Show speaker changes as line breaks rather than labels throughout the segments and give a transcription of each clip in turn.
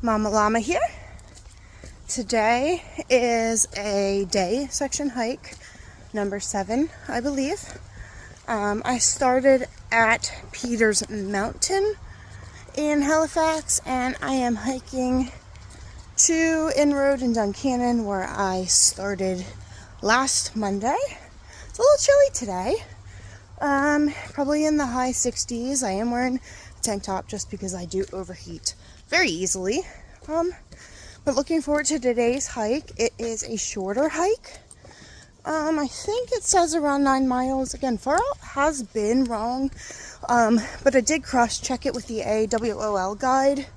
Mama Llama here. Today is a day section hike, number 7, I believe. I started at Peters Mountain in Halifax, and I am hiking to Inroad in Duncannon, where I started last Monday. It's a little chilly today, probably in the high 60s. I am wearing a tank top just because I do overheat very easily. But looking forward to today's hike. It is a shorter hike. I think it says around 9 miles. Again, far out has been wrong, but I did cross-check it with the AWOL guide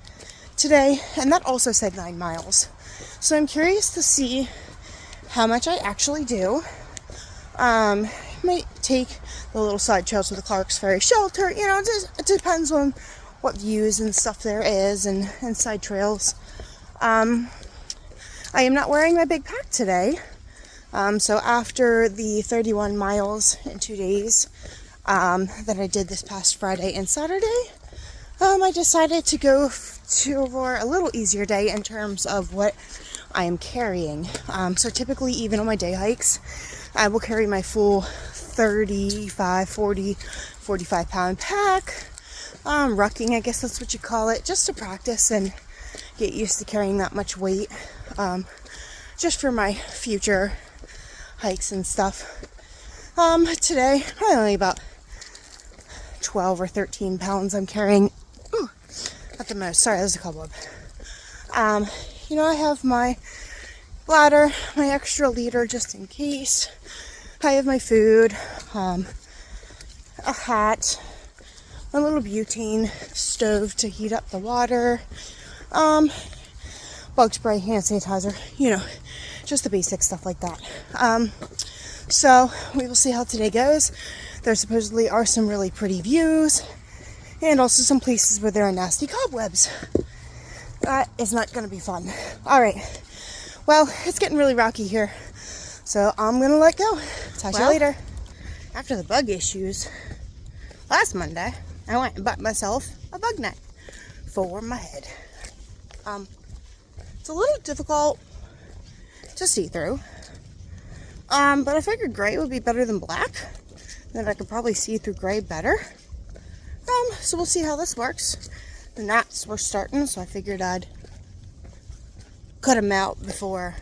today, and that also said 9 miles. So I'm curious to see how much I actually do. Might take the little side trails with the Clark's Ferry Shelter. You know, it depends on what views and stuff there is, and side trails. I am not wearing my big pack today. So after the 31 miles in 2 days that I did this past Friday and Saturday, I decided to go for a little easier day in terms of what I am carrying. So typically, even on my day hikes, I will carry my full 45 pound pack. Rucking, I guess that's what you call it, just to practice and get used to carrying that much weight, just for my future hikes and stuff. Today, probably only about 12 or 13 pounds I'm carrying. Ooh, at the most. Sorry, there's a cobweb. You know, I have my bladder, my extra liter just in case. I have my food, a hat, a little butane stove to heat up the water, bug spray, hand sanitizer, you know, just the basic stuff like that. So we will see how today goes. There supposedly are some really pretty views, and also some places where there are nasty cobwebs. That is not going to be fun. All right. Well, it's getting really rocky here, so I'm going to let go. Talk to you later. After the bug issues last Monday, I went and bought myself a bug net for my head. It's a little difficult to see through, but I figured gray would be better than black. Then I could probably see through gray better. So we'll see how this works. The gnats were starting, so I figured I'd cut them out before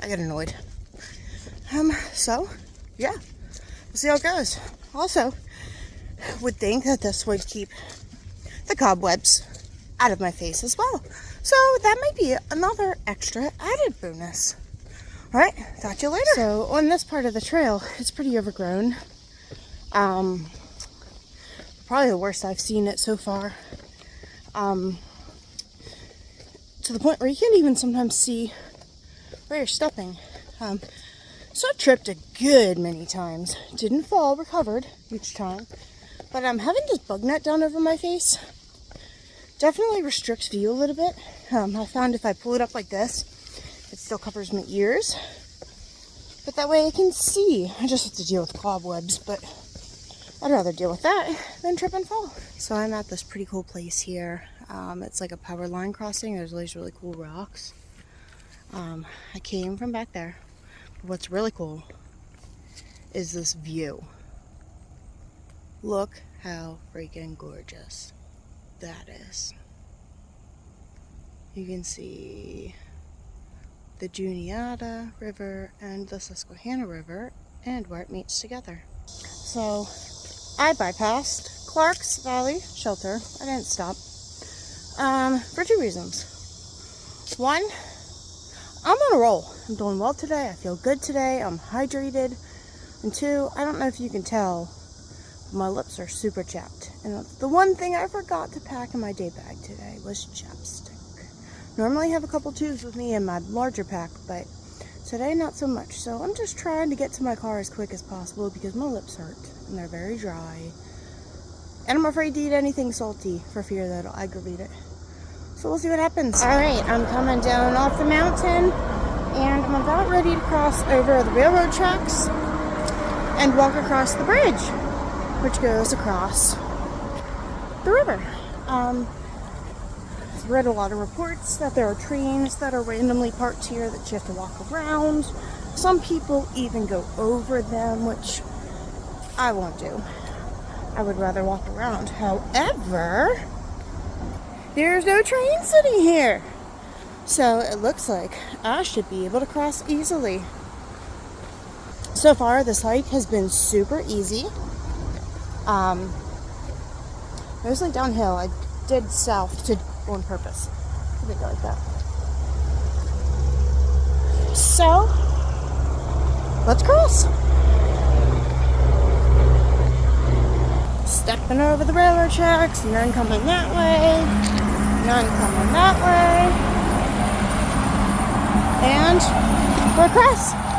I get annoyed. So yeah, we'll see how it goes. Also, would think that this would keep the cobwebs out of my face as well. So that might be another extra added bonus. Alright, talk to you later. So on this part of the trail, it's pretty overgrown. Probably the worst I've seen it so far. To the point where you can't even sometimes see where you're stepping. So I tripped a good many times. Didn't fall, recovered each time. But having this bug net down over my face definitely restricts view a little bit. I found if I pull it up like this, it still covers my ears. But that way I can see. I just have to deal with cobwebs, but I'd rather deal with that than trip and fall. So I'm at this pretty cool place here. It's like a power line crossing. There's all these really cool rocks. I came from back there. What's really cool is this view. Look how freaking gorgeous that is. You can see the Juniata River and the Susquehanna River and where it meets together. So I bypassed Clark's Valley Shelter. I didn't stop for 2 reasons. One, I'm on a roll. I'm doing well today. I feel good today. I'm hydrated. And 2, I don't know if you can tell, my lips are super chapped. And the one thing I forgot to pack in my day bag today was chapstick. Normally I have a couple tubes with me in my larger pack, but today not so much. So I'm just trying to get to my car as quick as possible because my lips hurt and they're very dry. And I'm afraid to eat anything salty for fear that it'll aggravate it. So we'll see what happens. Alright, I'm coming down off the mountain and I'm about ready to cross over the railroad tracks and walk across the bridge, which goes across the river. read a lot of reports that there are trains that are randomly parked here that you have to walk around. Some people even go over them, which I won't do. I would rather walk around. However, there's no train sitting here. So it looks like I should be able to cross easily. So far, this hike has been super easy. Mostly downhill. I did south on purpose. I think I like that. So, let's cross. Stepping over the railroad tracks, none coming that way, none coming that way, and we're across.